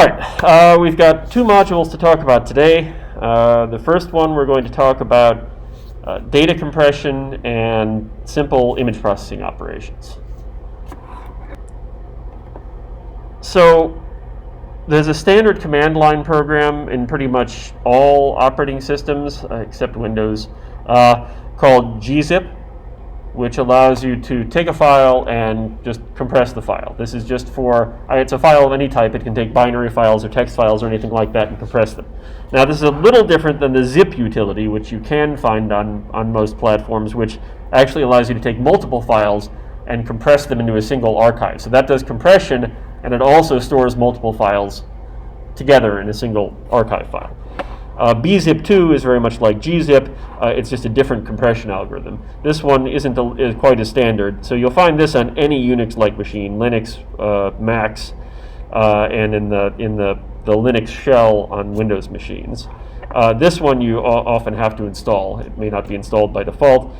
All right, we've got two modules to talk about today. The first one, we're going to talk about data compression and simple image processing operations. So there's a standard command line program in pretty much all operating systems except Windows called gzip, which allows you to take a file and just compress the file. This is just for, it's a file of any type. It can take binary files or text files or anything like that and compress them. Now this is a little different than the zip utility, which you can find on most platforms, which actually allows you to take multiple files and compress them into a single archive. So that does compression, and it also stores multiple files together in a single archive file. bzip2 is very much like gzip. It's just a different compression algorithm. This one isn't quite as standard. So you'll find this on any Unix-like machine, Linux, Macs, and in the Linux shell on Windows machines. This one you often have to install. It may not be installed by default.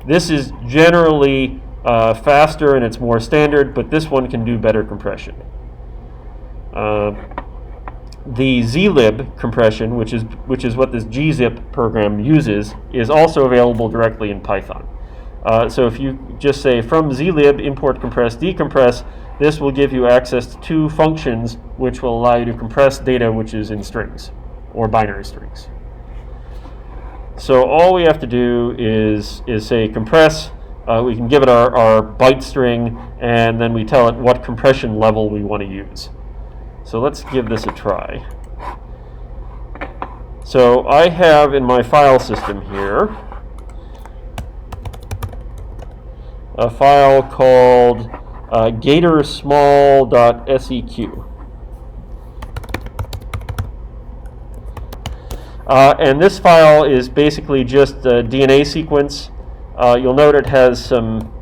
This is generally faster and it's more standard, but this one can do better compression. The zlib compression, which is what this gzip program uses, is also available directly in Python. So if you just say from zlib import compress decompress, this will give you access to two functions which will allow you to compress data which is in strings or binary strings. So all we have to do is say compress. We can give it our byte string, and then we tell it what compression level we want to use. So let's give this a try. So I have in my file system here a file called gatorsmall.seq. And this file is basically just a DNA sequence. You'll note it has some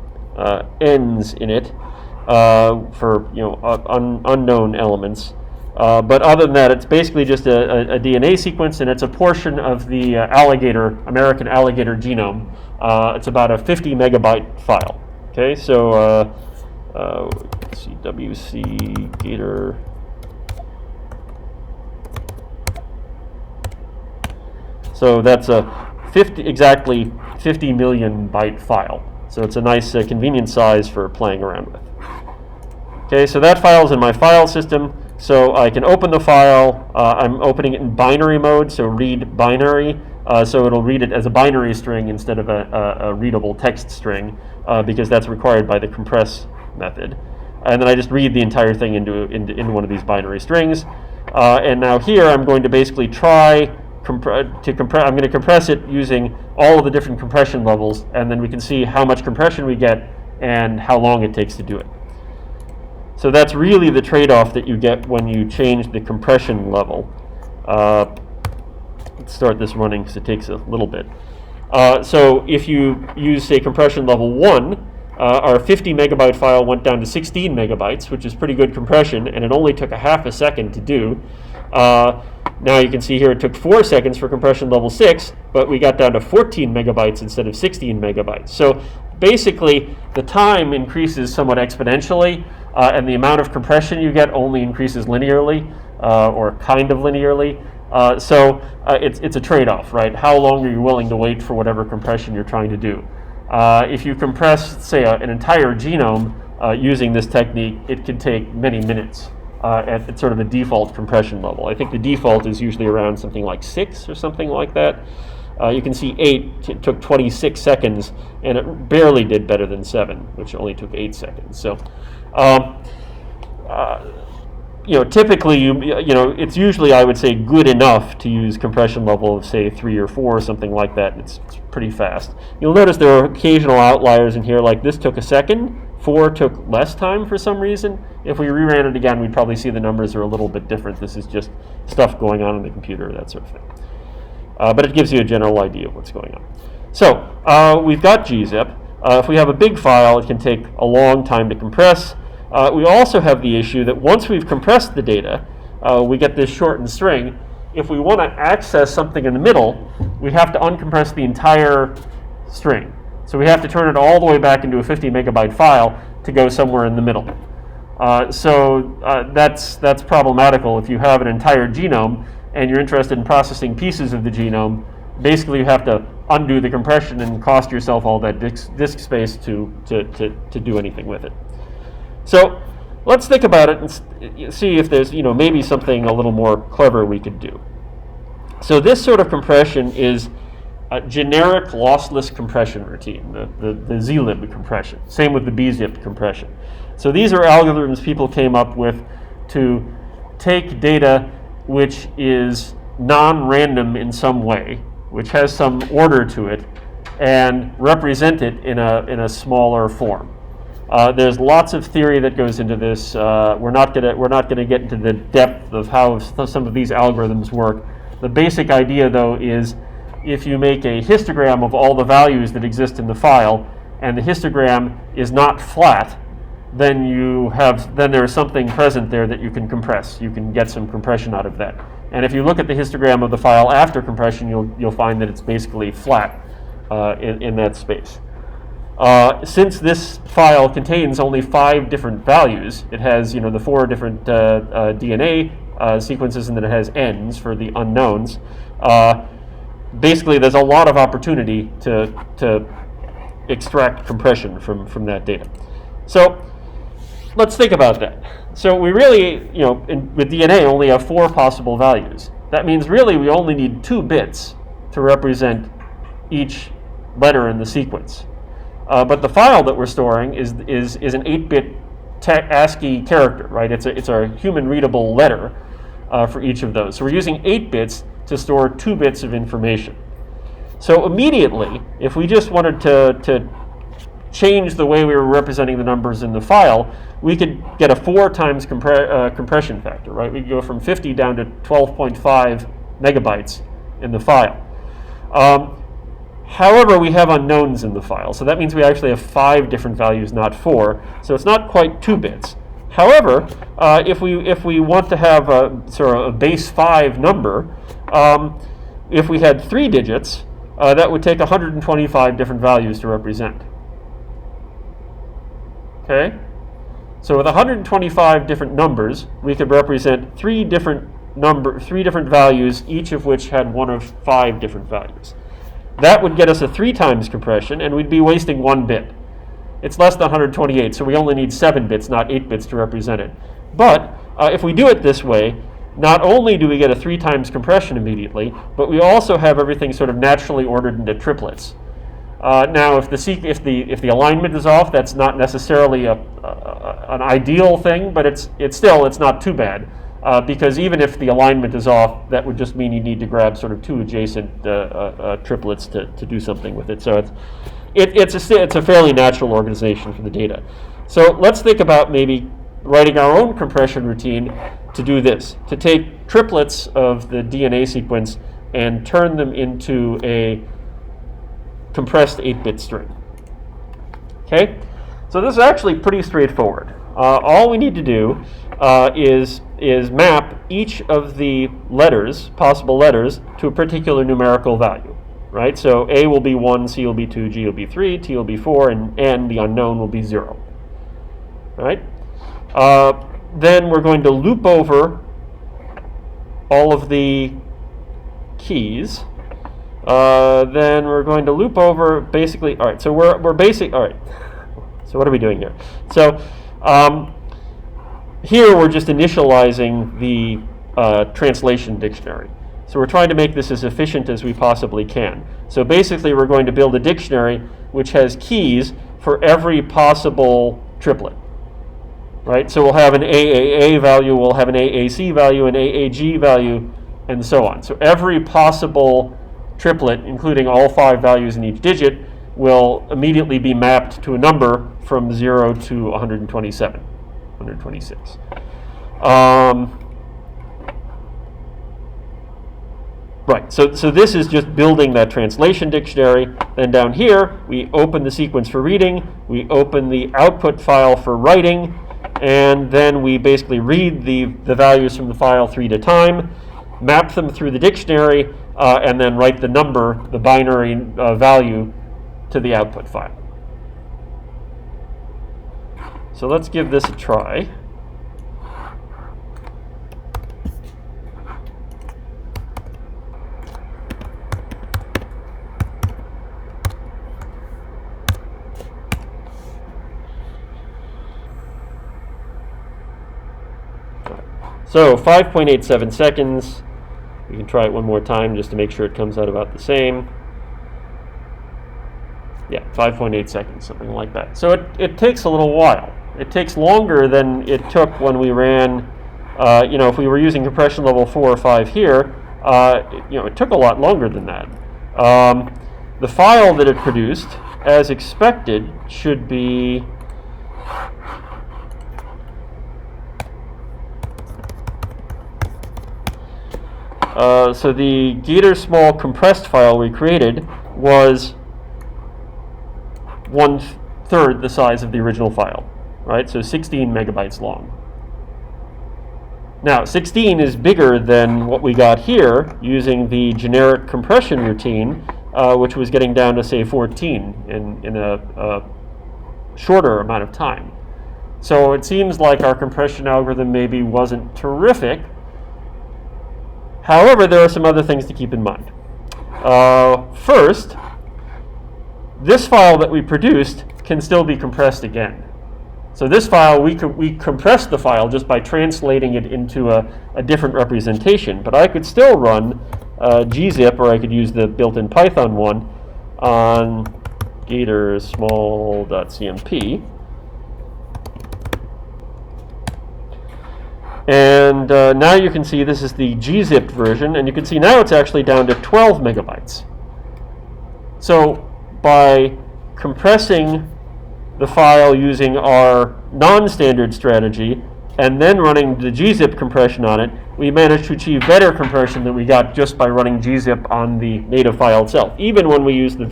ends in it for unknown elements. But other than that, it's basically just a DNA sequence, and it's a portion of the American alligator genome. It's about a 50 megabyte file. Okay, so let's see, WC Gator. So that's a exactly 50 million byte file. So it's a nice convenient size for playing around with. Okay, so that file is in my file system. So I can open the file. I'm opening it in binary mode, so read binary. So it'll read it as a binary string instead of a readable text string, because that's required by the compress method. And then I just read the entire thing into one of these binary strings. And now here I'm going to basically try I'm going to compress it using all of the different compression levels, and then we can see how much compression we get and how long it takes to do it. So that's really the trade-off that you get when you change the compression level. Let's start this running because it takes a little bit. So if you use, say, compression level 1, our 50 megabyte file went down to 16 megabytes, which is pretty good compression, and it only took a half a second to do. Now you can see here it took 4 seconds for compression level 6, but we got down to 14 megabytes instead of 16 megabytes. So basically, the time increases somewhat exponentially, and the amount of compression you get only increases linearly, or kind of linearly. So it's a trade-off, right? How long are you willing to wait for whatever compression you're trying to do? If you compress, say, an entire genome using this technique, it can take many minutes at sort of a default compression level. I think the default is usually around something like 6 or something like that. You can see 8 took 26 seconds, and it barely did better than 7, which only took 8 seconds. So, typically, it's usually, I would say, good enough to use compression level of, say, 3 or 4 or something like that. It's pretty fast. You'll notice there are occasional outliers in here, like this took a second, 4 took less time for some reason. If we reran it again, we'd probably see the numbers are a little bit different. This is just stuff going on in the computer, that sort of thing. But it gives you a general idea of what's going on. So we've got gzip. If we have a big file, it can take a long time to compress. We also have the issue that once we've compressed the data, we get this shortened string. If we want to access something in the middle, we have to uncompress the entire string. So we have to turn it all the way back into a 50 megabyte file to go somewhere in the middle. That's problematical if you have an entire genome and you're interested in processing pieces of the genome. Basically, you have to undo the compression and cost yourself all that disk space to do anything with it. So let's think about it and see if there's maybe something a little more clever we could do. So this sort of compression is a generic lossless compression routine, the zlib compression. Same with the bzip compression. So these are algorithms people came up with to take data which is non-random in some way, which has some order to it, and represent it in a smaller form. There's lots of theory that goes into this. We're not gonna get into the depth of how some of these algorithms work. The basic idea, though, is if you make a histogram of all the values that exist in the file, and the histogram is not flat, then there is something present there that you can compress. You can get some compression out of that. And if you look at the histogram of the file after compression, you'll find that it's basically flat in that space. Since this file contains only 5 different values, it has the 4 different DNA sequences, and then it has ends for the unknowns. Basically, there's a lot of opportunity to extract compression from that data. So let's think about that. So we really, with DNA, only have 4 possible values. That means really we only need 2 bits to represent each letter in the sequence. But the file that we're storing is an 8-bit ASCII character, right? It's a human readable letter for each of those. So we're using 8 bits to store 2 bits of information. So immediately, if we just wanted to change the way we were representing the numbers in the file, we could get a 4 times compression factor, right? We could go from 50 down to 12.5 megabytes in the file. However, we have unknowns in the file, so that means we actually have 5 different values, not 4. So it's not quite 2 bits. However, if we want to have a sort of a base 5 number, if we had 3 digits, that would take 125 different values to represent. Okay? So with 125 different numbers, we could represent 3 different values, each of which had one of 5 different values. That would get us a 3 times compression, and we'd be wasting 1 bit. It's less than 128, so we only need 7 bits, not 8 bits to represent it. But if we do it this way, not only do we get a 3 times compression immediately, but we also have everything sort of naturally ordered into triplets. Now, if the alignment is off, that's not necessarily an ideal thing, but it's not too bad. Because even if the alignment is off, that would just mean you need to grab sort of 2 adjacent triplets to do something with it. So it's a fairly natural organization for the data. So let's think about maybe writing our own compression routine to do this, to take triplets of the DNA sequence and turn them into a compressed 8-bit string. Okay, so this is actually pretty straightforward. All we need to do is map each of the possible letters, to a particular numerical value, right? So A will be 1, C will be 2, G will be 3, T will be 4, and N, the unknown, will be 0. Right? Then we're going to loop over all of the keys. Then we're going to loop over basically. All right. So we're basic. All right. So what are we doing here? So here we're just initializing the translation dictionary. So we're trying to make this as efficient as we possibly can. So basically we're going to build a dictionary which has keys for every possible triplet. Right? So we'll have an AAA value, we'll have an AAC value, an AAG value, and so on. So every possible triplet, including all 5 values in each digit, will immediately be mapped to a number from 0 to 127, 126. Right, so this is just building that translation dictionary. Then down here, we open the sequence for reading, we open the output file for writing, and then we basically read the values from the file 3 at a time, map them through the dictionary, and then write the number, the binary value, to the output file. So let's give this a try. So 5.87 seconds. We can try it one more time just to make sure it comes out about the same. Yeah, 5.8 seconds, something like that. So it takes a little while. It takes longer than it took when we ran, if we were using compression level 4 or 5 here, it took a lot longer than that. The file that it produced, as expected, should be so the Gator small compressed file we created was 1/3 the size of the original file, right? So 16 megabytes long. Now, 16 is bigger than what we got here using the generic compression routine, which was getting down to, say, 14 in a shorter amount of time. So it seems like our compression algorithm maybe wasn't terrific. However, there are some other things to keep in mind. First, this file that we produced can still be compressed again. So this file, we compressed the file just by translating it into a different representation. But I could still run gzip, or I could use the built-in Python one on gator small.cmp. And now you can see this is the gzipped version, and you can see now it's actually down to 12 megabytes. So by compressing the file using our non-standard strategy and then running the gzip compression on it, we managed to achieve better compression than we got just by running gzip on the native file itself, even when we used the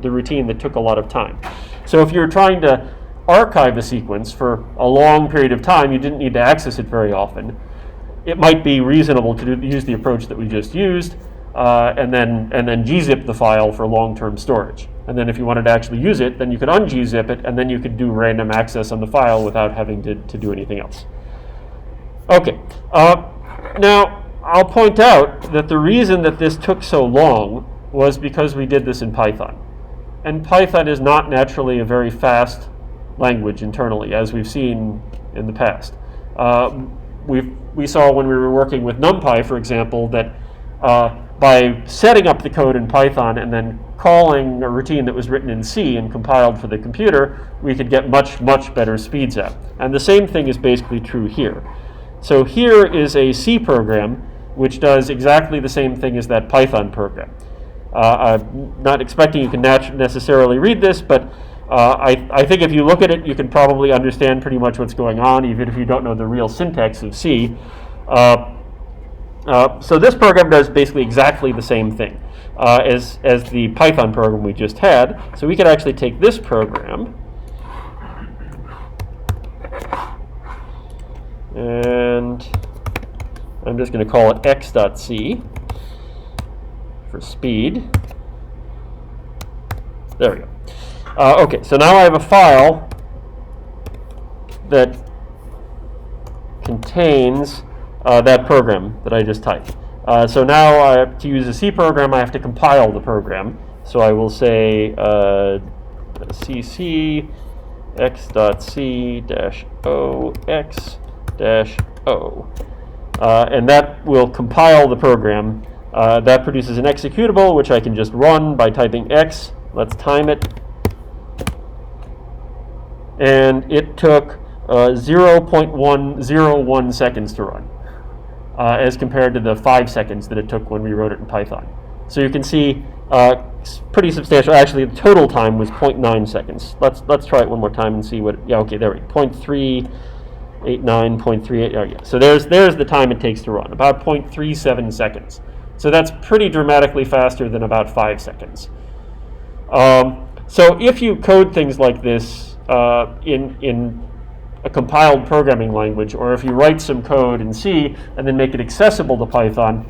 the routine that took a lot of time. So if you're trying to archive a sequence for a long period of time, you didn't need to access it very often. It might be reasonable to use the approach that we just used, and then gzip the file for long-term storage. And then if you wanted to actually use it, then you could ungzip it, and then you could do random access on the file without having to do anything else. Okay, now I'll point out that the reason that this took so long was because we did this in Python. And Python is not naturally a very fast language internally, as we've seen in the past. We saw when we were working with NumPy, for example, that by setting up the code in Python and then calling a routine that was written in C and compiled for the computer, we could get much, much better speeds out. And the same thing is basically true here. So here is a C program which does exactly the same thing as that Python program. I'm not expecting you can necessarily read this, but I think if you look at it, you can probably understand pretty much what's going on, even if you don't know the real syntax of C. So this program does basically exactly the same thing as the Python program we just had. So we could actually take this program and I'm just going to call it x.c for speed. There we go. Okay, so now I have a file that contains that program that I just typed. So now to use a C program, I have to compile the program. So I will say cc x.c-o and that will compile the program. That produces an executable, which I can just run by typing x. Let's time it. And it took 0.101 seconds to run, as compared to the 5 seconds that it took when we wrote it in Python. So you can see pretty substantial. Actually, the total time was 0.9 seconds. Let's try it one more time and see what. Yeah, okay, there we go. 0.389, 0.38. Oh, yeah. So there's the time it takes to run, about 0.37 seconds. So that's pretty dramatically faster than about 5 seconds. So if you code things like this in a compiled programming language, or if you write some code in C and then make it accessible to Python,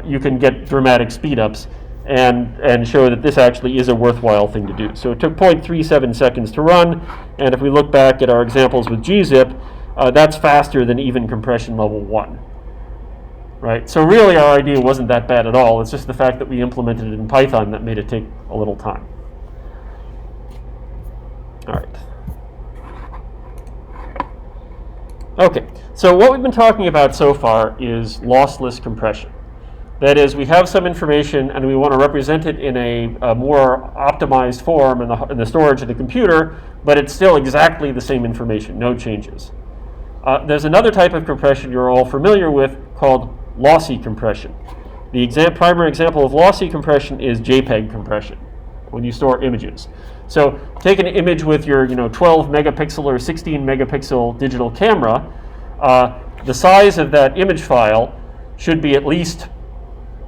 you can get dramatic speedups and show that this actually is a worthwhile thing to do. So it took 0.37 seconds to run, and if we look back at our examples with gzip, that's faster than even compression level 1. Right? So really our idea wasn't that bad at all. It's just the fact that we implemented it in Python that made it take a little time. All right. Okay, so what we've been talking about so far is lossless compression. That is, we have some information and we want to represent it in a more optimized form in the storage of the computer, but it's still exactly the same information, no changes. There's another type of compression you're all familiar with called lossy compression. The primary example of lossy compression is JPEG compression, when you store images. So take an image with your 12 megapixel or 16 megapixel digital camera. The size of that image file should be at least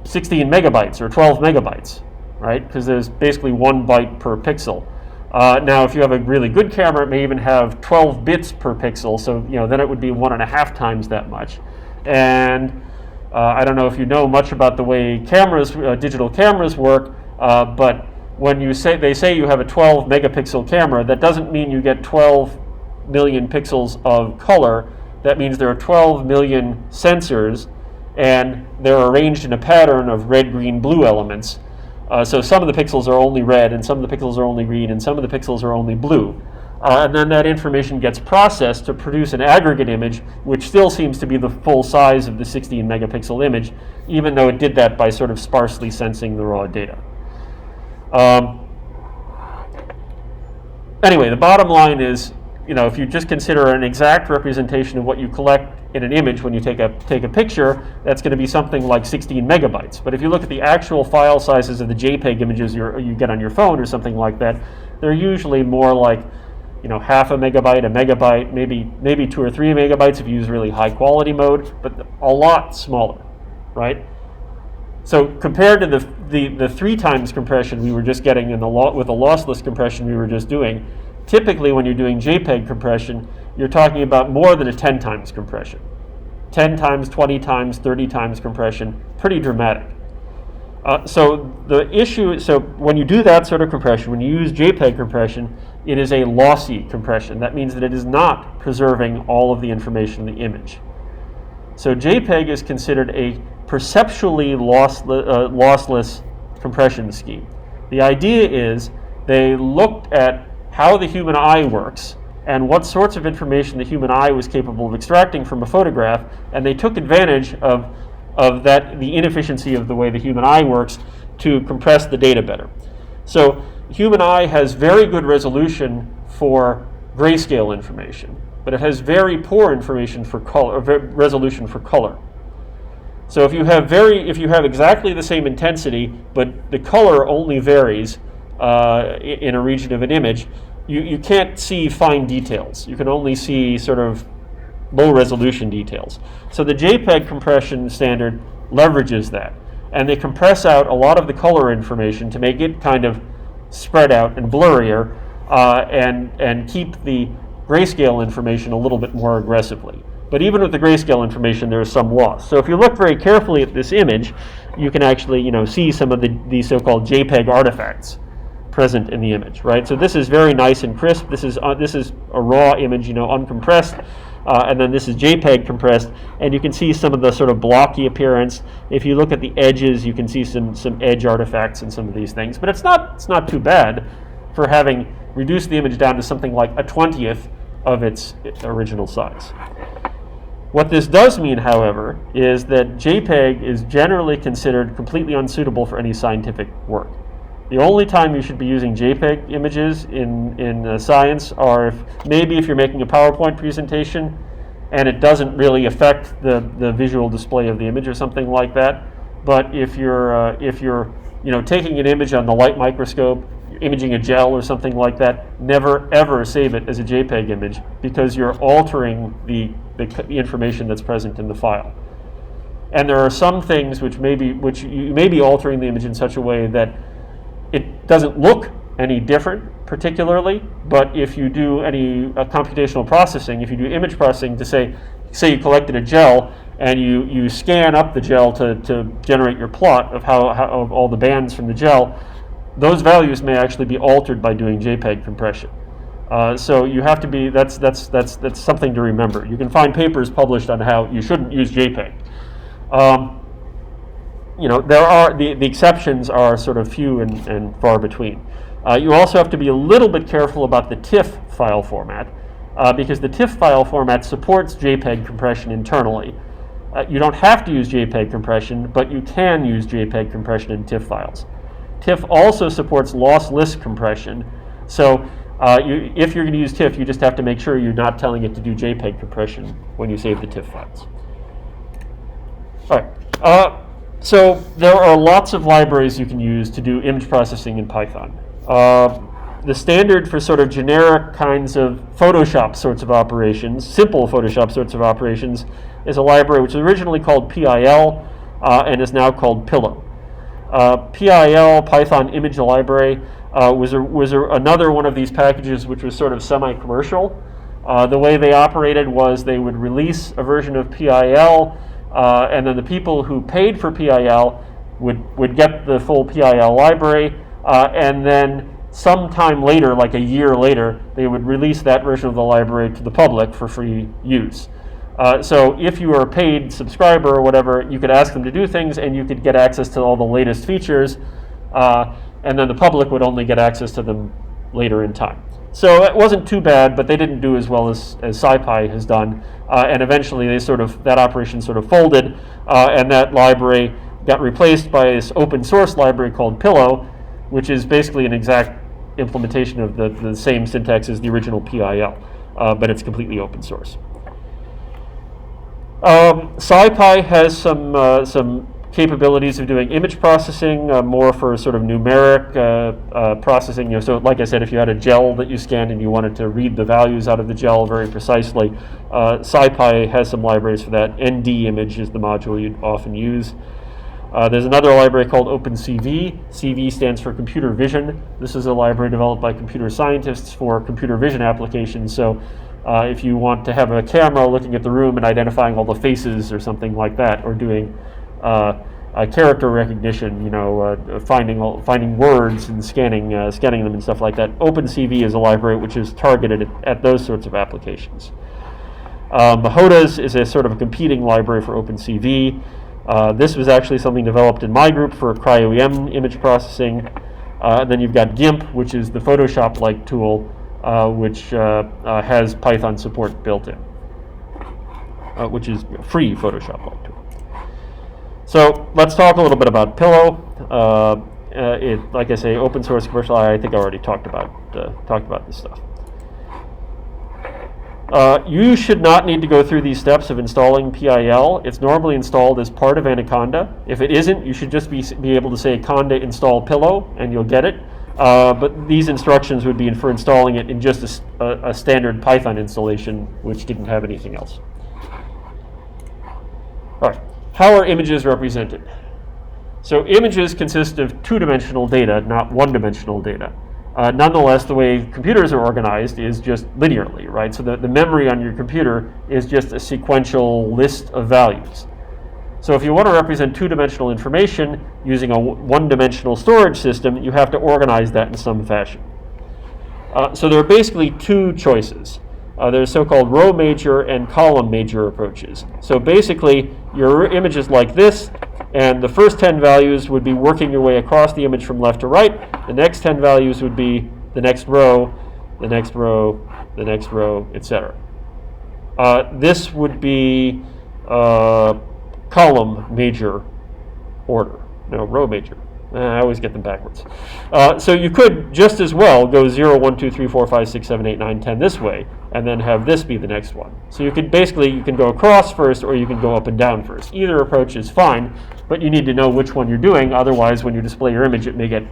16 megabytes or 12 megabytes, right? Because there's basically 1 byte per pixel. Now, if you have a really good camera, it may even have 12 bits per pixel, so then it would be 1.5 times that much. And I don't know if you know much about the way digital cameras work, but when they say you have a 12 megapixel camera, that doesn't mean you get 12 million pixels of color. That means there are 12 million sensors, and they're arranged in a pattern of red, green, blue elements. So some of the pixels are only red, and some of the pixels are only green, and some of the pixels are only blue. And then that information gets processed to produce an aggregate image, which still seems to be the full size of the 16 megapixel image, even though it did that by sort of sparsely sensing the raw data. Anyway, the bottom line is, if you just consider an exact representation of what you collect in an image when you take a picture, that's going to be something like 16 megabytes. But if you look at the actual file sizes of the JPEG images you get on your phone or something like that, they're usually more like half a megabyte, maybe 2 or 3 megabytes if you use really high quality mode, but a lot smaller, right? So compared to the 3 times compression we were just getting with the lossless compression we were just doing, typically when you're doing JPEG compression, you're talking about more than a 10 times compression. 10 times, 20 times, 30 times compression, pretty dramatic. So when you do that sort of compression, when you use JPEG compression, it is a lossy compression. That means that it is not preserving all of the information in the image. So JPEG is considered a perceptually lossless compression scheme. The idea is they looked at how the human eye works and what sorts of information the human eye was capable of extracting from a photograph, and they took advantage of the inefficiency of the way the human eye works to compress the data better. So human eye has very good resolution for grayscale information, but it has very poor information for color, resolution for color. So if you have exactly the same intensity, but the color only varies in a region of an image, you can't see fine details. You can only see sort of low resolution details. So the JPEG compression standard leverages that, and they compress out a lot of the color information to make it kind of spread out and blurrier, and keep the grayscale information a little bit more aggressively. But even with the grayscale information, there is some loss. So if you look very carefully at this image, you can actually see some of the so-called JPEG artifacts present in the image, right? So this is very nice and crisp. This is a raw image, uncompressed, and then this is JPEG compressed, and you can see some of the sort of blocky appearance. If you look at the edges, you can see some edge artifacts and some of these things. But it's not too bad for having reduced the image down to something like a 20th of its original size. What this does mean, however, is that JPEG is generally considered completely unsuitable for any scientific work. The only time you should be using JPEG images in science are if you're making a PowerPoint presentation and it doesn't really affect the visual display of the image or something like that. But if you're taking an image on the light microscope, imaging a gel or something like that, never ever save it as a JPEG image, because you're altering the information that's present in the file. And there are some things which you may be altering the image in such a way that it doesn't look any different particularly, but if you do any computational processing, if you do image processing to say you collected a gel and you scan up the gel to generate your plot of how of all the bands from the gel, those values may actually be altered by doing JPEG compression. So you have to be, that's something to remember. You can find papers published on how you shouldn't use JPEG. There are the exceptions are sort of few and far between. You also have to be a little bit careful about the TIFF file format. because the TIFF file format supports JPEG compression internally. You don't have to use JPEG compression, but you can use JPEG compression in TIFF files. TIFF also supports lossless compression, so if you're going to use TIFF, you just have to make sure you're not telling it to do JPEG compression when you save the TIFF files. All right. So there are lots of libraries you can use to do image processing in Python. The standard for sort of generic kinds of Photoshop sorts of operations, simple Photoshop sorts of operations, is a library which was originally called PIL and is now called Pillow. PIL, Python Image Library, was another one of these packages which was sort of semi-commercial. The way they operated was they would release a version of PIL, and then the people who paid for PIL would get the full PIL library, and then sometime later, like a year later, they would release that version of the library to the public for free use. So if you were a paid subscriber or whatever, you could ask them to do things and you could get access to all the latest features, and then the public would only get access to them later in time. So it wasn't too bad, but they didn't do as well as SciPy has done, and eventually that operation sort of folded, and that library got replaced by this open source library called Pillow, which is basically an exact implementation of the same syntax as the original PIL, but it's completely open source. SciPy has some capabilities of doing image processing, more for sort of numeric processing. So like I said, if you had a gel that you scanned and you wanted to read the values out of the gel very precisely, SciPy has some libraries for that. ND image is the module you'd often use. There's another library called OpenCV. CV stands for computer vision. This is a library developed by computer scientists for computer vision applications. So if you want to have a camera looking at the room and identifying all the faces or something like that, or doing character recognition, finding words and scanning them and stuff like that, OpenCV is a library which is targeted at those sorts of applications. Mahodas is a sort of a competing library for OpenCV. This was actually something developed in my group for cryo-EM image processing. And then you've got GIMP, which is the Photoshop-like tool, which has Python support built in, which is a free Photoshop-like tool. So let's talk a little bit about Pillow. Like I say, open source commercial. I think I already talked about this stuff. You should not need to go through these steps of installing PIL. It's normally installed as part of Anaconda. If it isn't, you should just be able to say conda install Pillow, and you'll get it. But these instructions would be for installing it in just a standard Python installation, which didn't have anything else. All right, how are images represented? So images consist of two-dimensional data, not one-dimensional data. Nonetheless, the way computers are organized is just linearly, right? So the memory on your computer is just a sequential list of values. So if you want to represent two-dimensional information using a one-dimensional storage system, you have to organize that in some fashion. So there are basically two choices. There's so-called row major and column major approaches. So basically, your image is like this, and the first 10 values would be working your way across the image from left to right. The next 10 values would be the next row, the next row, the next row, etc. This would be column major order, no, row major. I always get them backwards. So you could just as well go 0, 1, 2, 3, 4, 5, 6, 7, 8, 9, 10 this way, and then have this be the next one. So you can go across first, or you can go up and down first. Either approach is fine, but you need to know which one you're doing. Otherwise, when you display your image, it may get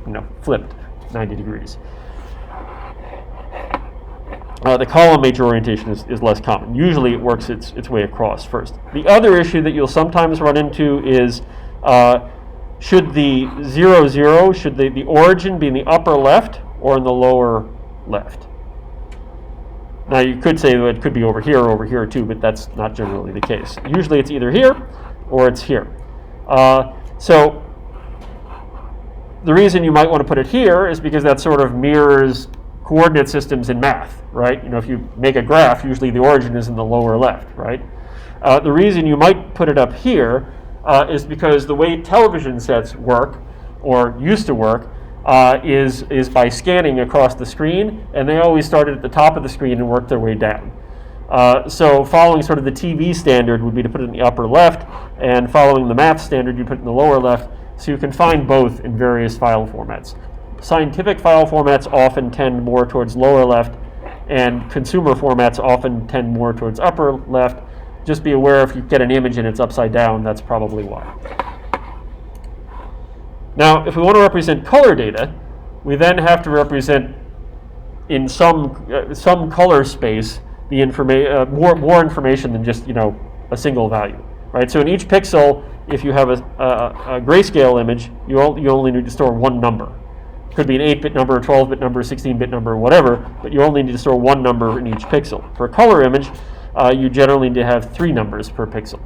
flipped 90 degrees. The column major orientation is less common. Usually it works its way across first. The other issue that you'll sometimes run into is should the 0, 0, should the origin be in the upper left or in the lower left? Now you could say that it could be over here too, but that's not generally the case. Usually it's either here or it's here. So the reason you might want to put it here is because that sort of mirrors coordinate systems in math, right? If you make a graph, usually the origin is in the lower left, right? The reason you might put it up here is because the way television sets work, or used to work, is by scanning across the screen, and they always started at the top of the screen and worked their way down. So following sort of the TV standard would be to put it in the upper left, and following the math standard, you put it in the lower left, so you can find both in various file formats. Scientific file formats often tend more towards lower left, and consumer formats often tend more towards upper left. Just be aware if you get an image and it's upside down, that's probably why. Now, if we want to represent color data, we then have to represent in some color space the more information than just a single value, right? So in each pixel, if you have a grayscale image, you only need to store one number. It could be an 8-bit number, a 12-bit number, a 16-bit number, whatever, but you only need to store one number in each pixel. For a color image, you generally need to have 3 numbers per pixel.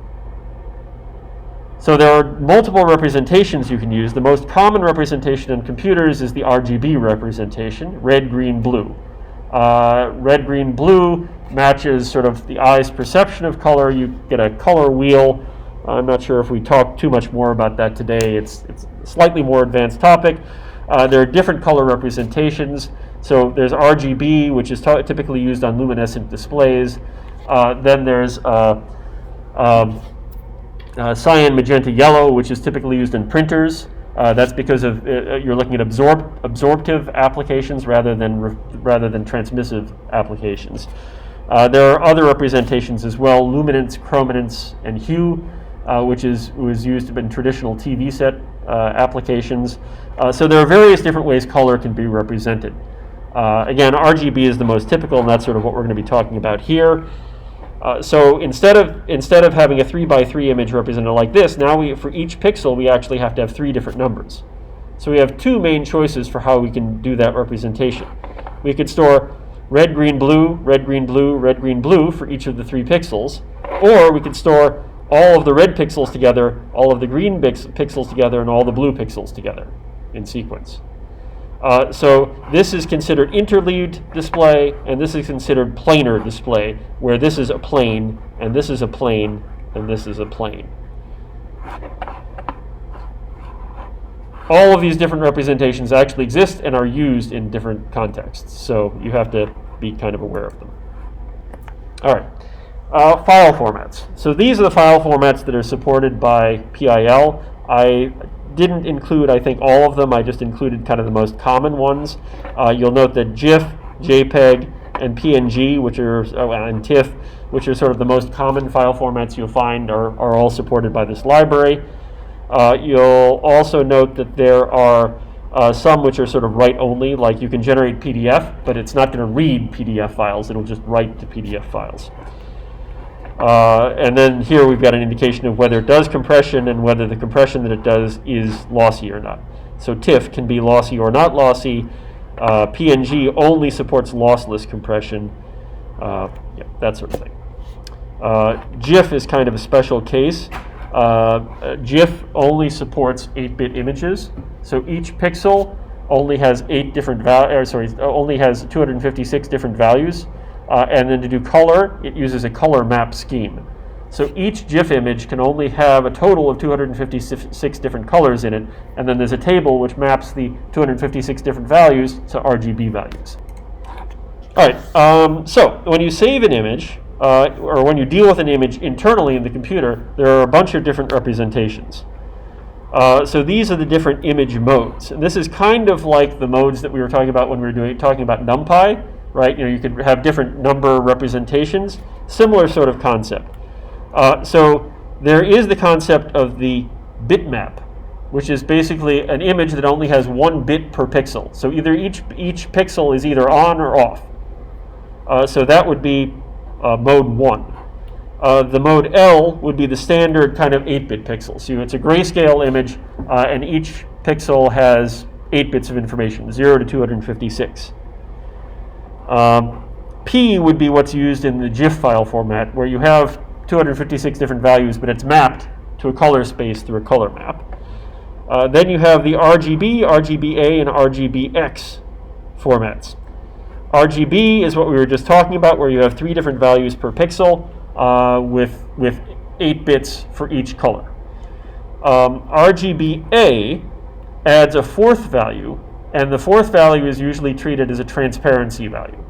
So there are multiple representations you can use. The most common representation in computers is the RGB representation, red, green, blue. Red, green, blue matches sort of the eye's perception of color. You get a color wheel. I'm not sure if we talk too much more about that today. It's a slightly more advanced topic. There are different color representations. So there's RGB, which is typically used on luminescent displays. Then there's cyan, magenta, yellow, which is typically used in printers. That's because of you're looking at absorptive applications rather than transmissive applications. There are other representations as well: luminance, chrominance, and hue, which was used in traditional TV set applications. So there are various different ways color can be represented. Again, RGB is the most typical, and that's sort of what we're going to be talking about here. So instead of having a 3x3 image represented like this, now for each pixel we actually have to have 3 different numbers. So we have 2 main choices for how we can do that representation. We could store red, green, blue, red, green, blue, red, green, blue for each of the 3 pixels, or we could store all of the red pixels together, all of the green pixels together, and all the blue pixels together in sequence. So this is considered interleaved display, and this is considered planar display, where this is a plane, and this is a plane, and this is a plane. All of these different representations actually exist and are used in different contexts, so you have to be kind of aware of them. All right, file formats. So these are the file formats that are supported by PIL. I didn't include, I think, all of them. I just included kind of the most common ones. You'll note that GIF, JPEG, and PNG, and TIFF, which are sort of the most common file formats you'll find, are all supported by this library. You'll also note that there are some which are sort of write-only, like you can generate PDF, but it's not going to read PDF files. It'll just write to PDF files. And then here we've got an indication of whether it does compression and whether the compression that it does is lossy or not. So TIFF can be lossy or not lossy. PNG only supports lossless compression. That sort of thing. GIF is kind of a special case. GIF only supports 8-bit images. So each pixel only has only has 256 different values. And then to do color, it uses a color map scheme. So each GIF image can only have a total of 256 different colors in it, and then there's a table which maps the 256 different values to RGB values. All right, so when you save an image, or when you deal with an image internally in the computer, there are a bunch of different representations. So these are the different image modes. And this is kind of like the modes that we were talking about when we were talking about NumPy. Right, you could have different number representations, similar sort of concept. So there is the concept of the bitmap, which is basically an image that only has 1 bit per pixel. So either each pixel is either on or off. So that would be mode 1. The mode L would be the standard kind of 8-bit pixel. So it's a grayscale image, and each pixel has 8 bits of information, 0 to 256. P would be what's used in the GIF file format, where you have 256 different values, but it's mapped to a color space through a color map. Then you have the RGB, RGBA, and RGBX formats. RGB is what we were just talking about, where you have 3 different values per pixel with 8 bits for each color. RGBA adds a 4th value, And the fourth value is usually treated as a transparency value.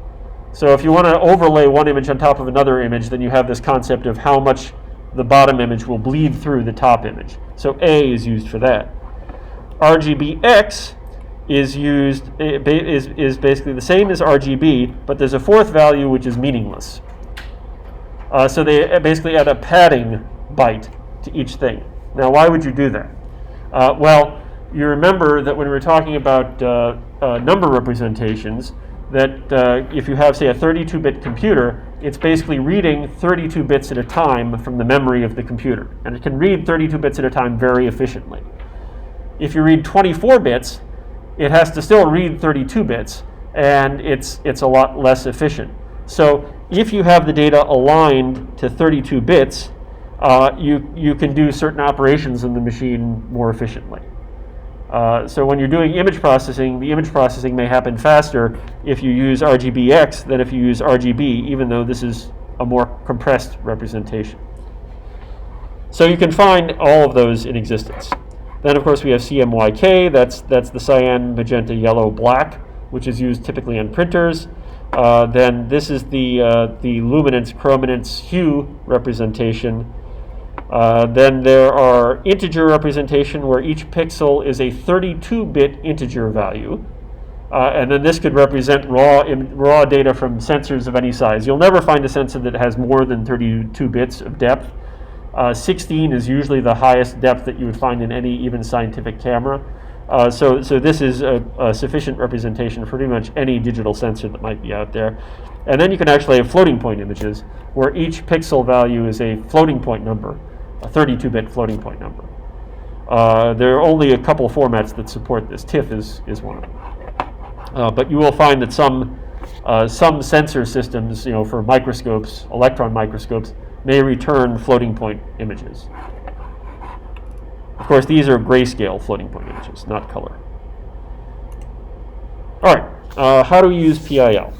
So if you want to overlay one image on top of another image, then you have this concept of how much the bottom image will bleed through the top image. So A is used for that. RGBX is basically the same as RGB, but there's a fourth value which is meaningless. So they basically add a padding byte to each thing. Now, why would you do that? Well, you remember that when we were talking about number representations, that if you have, say, a 32-bit computer, it's basically reading 32 bits at a time from the memory of the computer. And it can read 32 bits at a time very efficiently. If you read 24 bits, it has to still read 32 bits, and it's a lot less efficient. So if you have the data aligned to 32 bits, you can do certain operations in the machine more efficiently. So when you're doing image processing, the image processing may happen faster if you use RGBX than if you use RGB, even though this is a more compressed representation. So you can find all of those in existence. Then, of course, we have CMYK. That's the cyan, magenta, yellow, black, which is used typically on printers. Then this is the luminance, chrominance, hue representation. Then there are integer representation, where each pixel is a 32-bit integer value. And then this could represent raw data from sensors of any size. You'll never find a sensor that has more than 32 bits of depth. 16 is usually the highest depth that you would find in any even scientific camera. So this is a sufficient representation for pretty much any digital sensor that might be out there. And then you can actually have floating point images, where each pixel value is a floating point number, a 32-bit floating point number. There are only a couple formats that support this. TIFF is one of them. But you will find that some sensor systems, for microscopes, electron microscopes, may return floating point images. Of course, these are grayscale floating point images, not color. All right, how do we use PIL?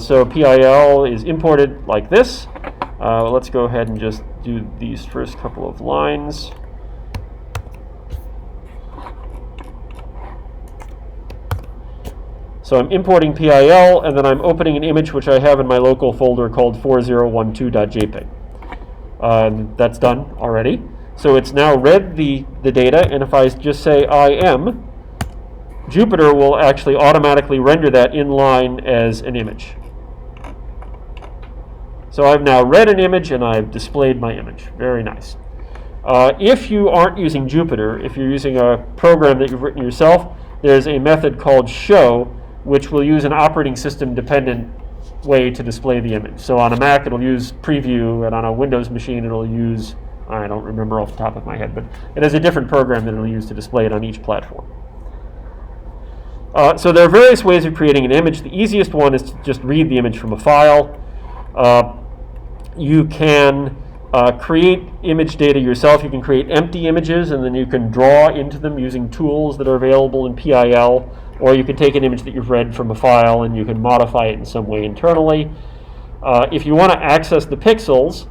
So PIL is imported like this. Let's go ahead and just do these first couple of lines. So I'm importing PIL, and then I'm opening an image which I have in my local folder called 4012.jpg. That's done already. So it's now read the data, and if I just say IM, Jupyter will actually automatically render that in line as an image. So I've now read an image, and I've displayed my image. Very nice. If you aren't using Jupyter, if you're using a program that you've written yourself, there's a method called show, which will use an operating system dependent way to display the image. So on a Mac, it'll use preview, and on a Windows machine, it'll use, I don't remember off the top of my head, but it has a different program that it'll use to display it on each platform. So there are various ways of creating an image. The easiest one is to just read the image from a file. You can create image data yourself. You can create empty images, and then you can draw into them using tools that are available in PIL, or you can take an image that you've read from a file and you can modify it in some way internally. If you want to access the pixels,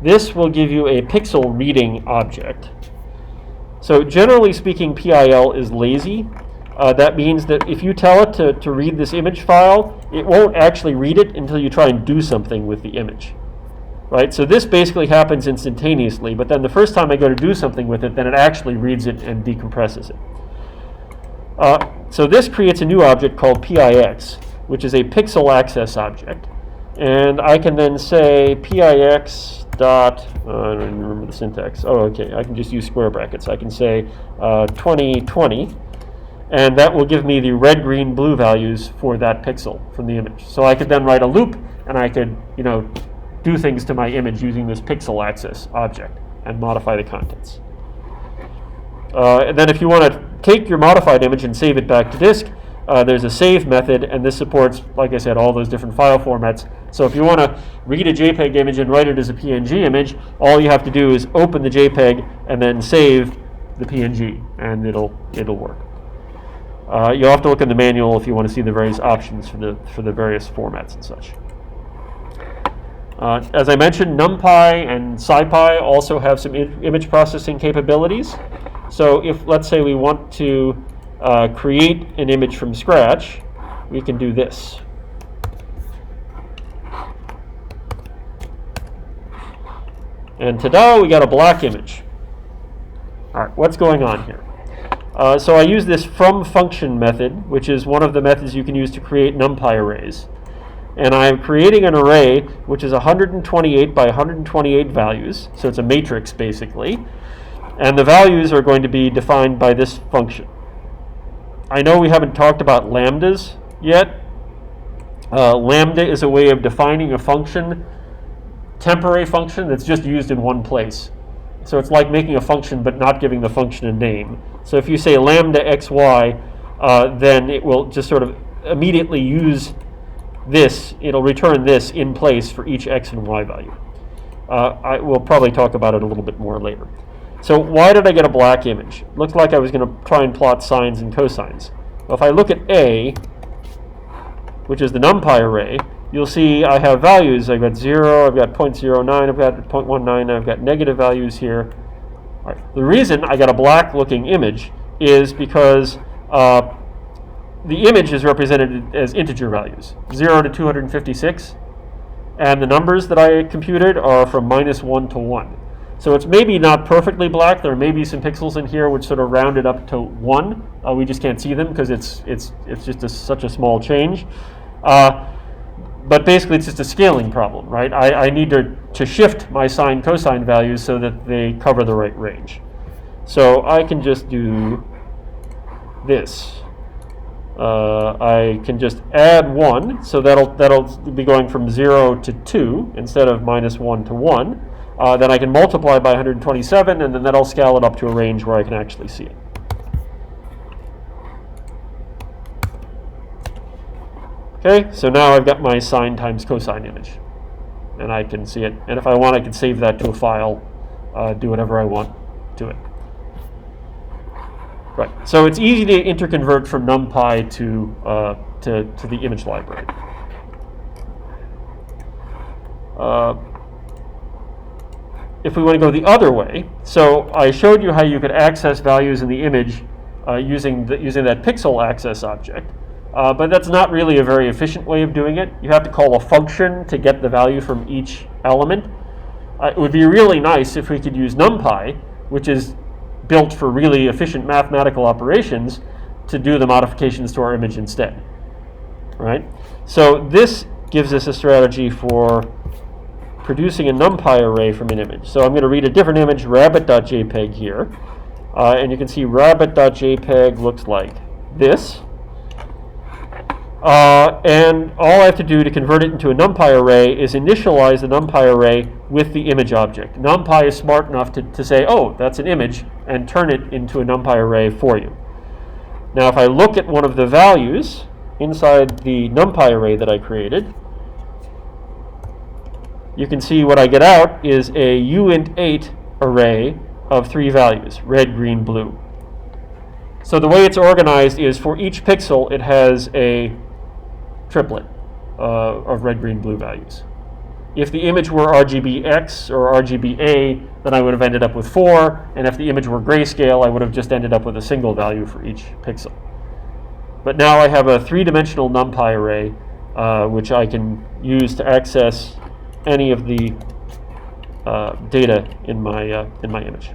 this will give you a pixel reading object. So generally speaking, PIL is lazy. That means that if you tell it to read this image file, it won't actually read it until you try and do something with the image. Right? So this basically happens instantaneously, but then the first time I go to do something with it, then it actually reads it and decompresses it. So this creates a new object called PIX, which is a pixel access object. And I can then say PIX dot, I don't even remember the syntax. Oh, okay, I can just use square brackets. I can say 2020, and that will give me the red, green, blue values for that pixel from the image. So I could then write a loop, and I could, do things to my image using this pixel access object and modify the contents. And then if you want to take your modified image and save it back to disk, there's a save method, and this supports, like I said, all those different file formats. So if you want to read a JPEG image and write it as a PNG image, all you have to do is open the JPEG and then save the PNG, and it'll work. You'll have to look in the manual if you want to see the various options for the various formats and such. As I mentioned, NumPy and SciPy also have some image processing capabilities. So if, let's say, we want to create an image from scratch, we can do this. And ta-da, we got a black image. All right, what's going on here? So I use this from function method, which is one of the methods you can use to create NumPy arrays. And I'm creating an array which is 128 by 128 values, so it's a matrix basically. And the values are going to be defined by this function. I know we haven't talked about lambdas yet. Lambda is a way of defining a function, temporary function that's just used in one place. So it's like making a function but not giving the function a name. So if you say lambda xy, then it will just sort of immediately use this, it'll return this in place for each x and y value. I will probably talk about it a little bit more later. So why did I get a black image? Looks like I was going to try and plot sines and cosines. Well, if I look at A, which is the NumPy array, you'll see I have values. I've got 0, I've got 0.09, I've got 0.19, I've got negative values here. All right. The reason I got a black looking image is because the image is represented as integer values, 0 to 256, and the numbers that I computed are from -1 to 1. So it's maybe not perfectly black. There may be some pixels in here which sort of round it up to 1. We just can't see them because it's just such a small change. But basically it's just a scaling problem, right? I need to shift my sine cosine values so that they cover the right range. So I can just do this. I can just add 1, so that'll be going from 0 to 2 instead of -1 to 1. Then I can multiply by 127, and then that'll scale it up to a range where I can actually see it. Okay, so now I've got my sine times cosine image, and I can see it. And if I want, I can save that to a file, do whatever I want to it. Right. So it's easy to interconvert from NumPy to the image library. If we want to go the other way, so I showed you how you could access values in the image using that pixel access object, but that's not really a very efficient way of doing it. You have to call a function to get the value from each element. It would be really nice if we could use NumPy, which is built for really efficient mathematical operations, to do the modifications to our image instead, right? So this gives us a strategy for producing a NumPy array from an image. So I'm going to read a different image, rabbit.jpg here, and you can see rabbit.jpg looks like this. And all I have to do to convert it into a NumPy array is initialize the NumPy array with the image object. NumPy is smart enough to say, oh, that's an image, and turn it into a NumPy array for you. Now if I look at one of the values inside the NumPy array that I created, you can see what I get out is a uint8 array of 3 values, red, green, blue. So the way it's organized is for each pixel it has a triplet of red, green, blue values. If the image were RGBX or RGBA, then I would have ended up with 4, and if the image were grayscale, I would have just ended up with a single value for each pixel. But now I have a 3-dimensional NumPy array, which I can use to access any of the data in my image.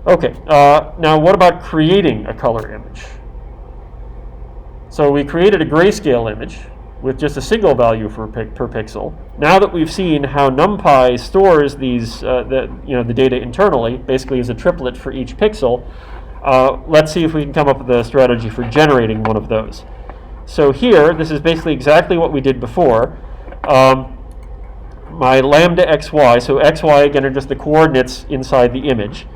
Okay, now what about creating a color image? So we created a grayscale image with just a single value per pixel. Now that we've seen how NumPy stores the data internally, basically as a triplet for each pixel, let's see if we can come up with a strategy for generating one of those. So here, this is basically exactly what we did before. My lambda xy, so xy again are just the coordinates inside the image.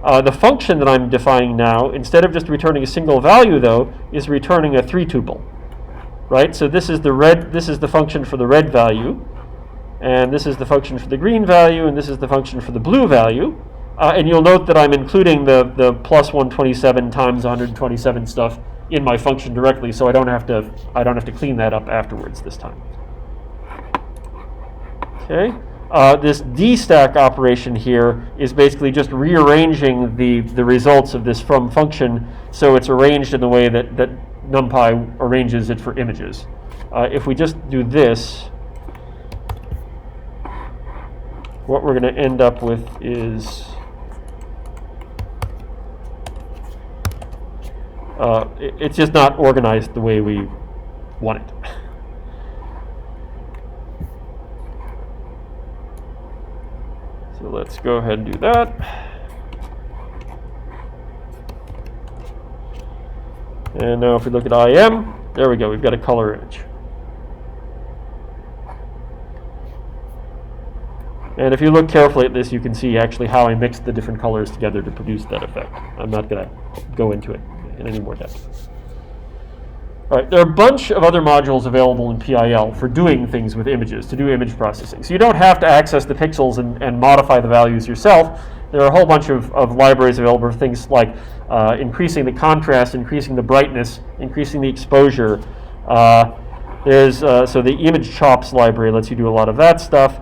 The function that I'm defining now, instead of just returning a single value though, is returning a 3-tuple. Right? So this is the function for the red value, and this is the function for the green value, and this is the function for the blue value. And you'll note that I'm including the plus 127 times 127 stuff in my function directly, so I don't have to clean that up afterwards this time. Okay. This dstack operation here is basically just rearranging the results of this from function so it's arranged in the way that NumPy arranges it for images. If we just do this, what we're going to end up with is it's just not organized the way we want it. So let's go ahead and do that. And now if we look at IM, there we go, we've got a color image. And if you look carefully at this, you can see actually how I mixed the different colors together to produce that effect. I'm not going to go into it in any more depth. All right, there are a bunch of other modules available in PIL for doing things with images, to do image processing. So you don't have to access the pixels and modify the values yourself. There are a whole bunch of libraries available for things like increasing the contrast, increasing the brightness, increasing the exposure. So the image chops library lets you do a lot of that stuff.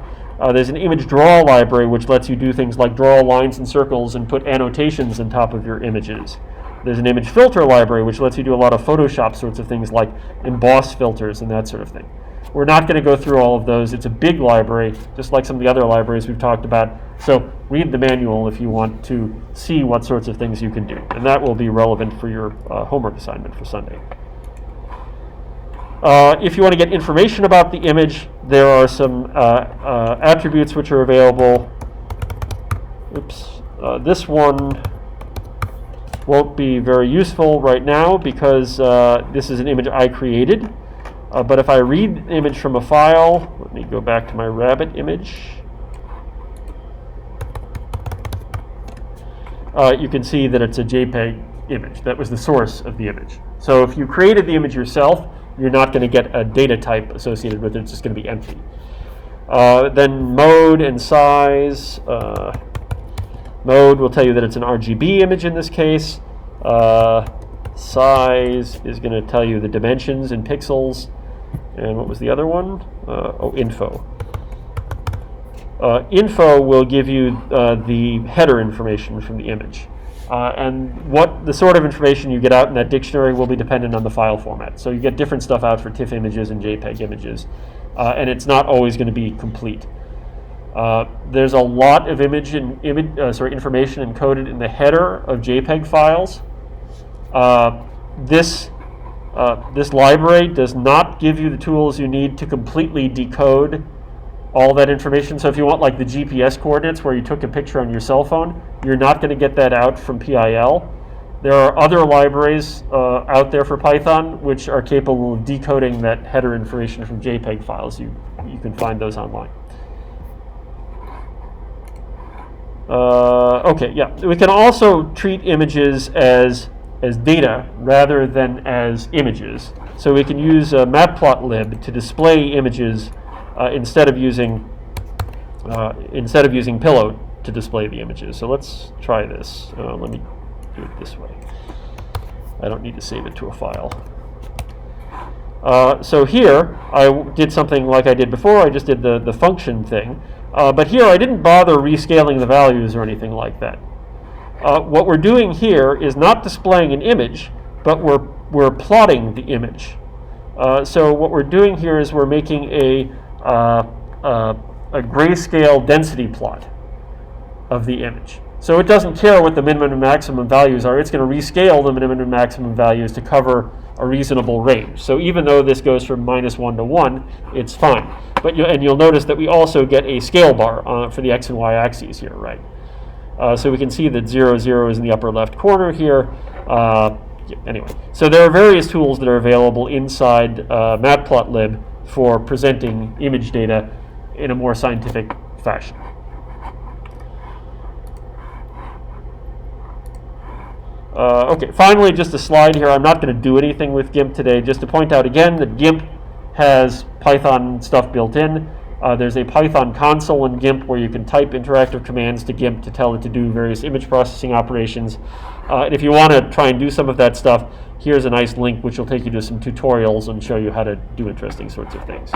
There's an image draw library which lets you do things like draw lines and circles and put annotations on top of your images. There's an image filter library which lets you do a lot of Photoshop sorts of things like emboss filters and that sort of thing. We're not going to go through all of those. It's a big library, just like some of the other libraries we've talked about. So read the manual if you want to see what sorts of things you can do. And that will be relevant for your homework assignment for Sunday. If you want to get information about the image, there are some attributes which are available. Oops. This one won't be very useful right now because this is an image I created. But if I read the image from a file, let me go back to my rabbit image. You can see that it's a JPEG image. That was the source of the image. So if you created the image yourself, you're not going to get a data type associated with it. It's just going to be empty. Then mode and size. Mode will tell you that it's an RGB image in this case. Size is going to tell you the dimensions in pixels. And what was the other one? Info. Info will give you the header information from the image. And what the sort of information you get out in that dictionary will be dependent on the file format. So you get different stuff out for TIFF images and JPEG images. And it's not always going to be complete. There's a lot of information encoded in the header of JPEG files. This library does not give you the tools you need to completely decode all that information. So if you want like the GPS coordinates where you took a picture on your cell phone, you're not going to get that out from PIL. There are other libraries out there for Python which are capable of decoding that header information from JPEG files. You can find those online. Okay, yeah. We can also treat images as data rather than as images. So we can use matplotlib to display images instead of using Pillow to display the images. So let's try this. Let me do it this way. I don't need to save it to a file. So here I did something like I did before. I just did the function thing. But here I didn't bother rescaling the values or anything like that. What we're doing here is not displaying an image, but we're plotting the image. So what we're doing here is we're making a grayscale density plot of the image. So it doesn't care what the minimum and maximum values are. It's going to rescale the minimum and maximum values to cover a reasonable range. So even though this goes from -1 to 1, it's fine. But you'll notice that we also get a scale bar for the x and y axes here, right? So we can see that 0, 0 is in the upper left corner here. Anyway, so there are various tools that are available inside matplotlib for presenting image data in a more scientific fashion. Okay, finally, just a slide here. I'm not going to do anything with GIMP today, just to point out again that GIMP has Python stuff built in. There's a Python console in GIMP where you can type interactive commands to GIMP to tell it to do various image processing operations. And if you want to try and do some of that stuff, here's a nice link which will take you to some tutorials and show you how to do interesting sorts of things.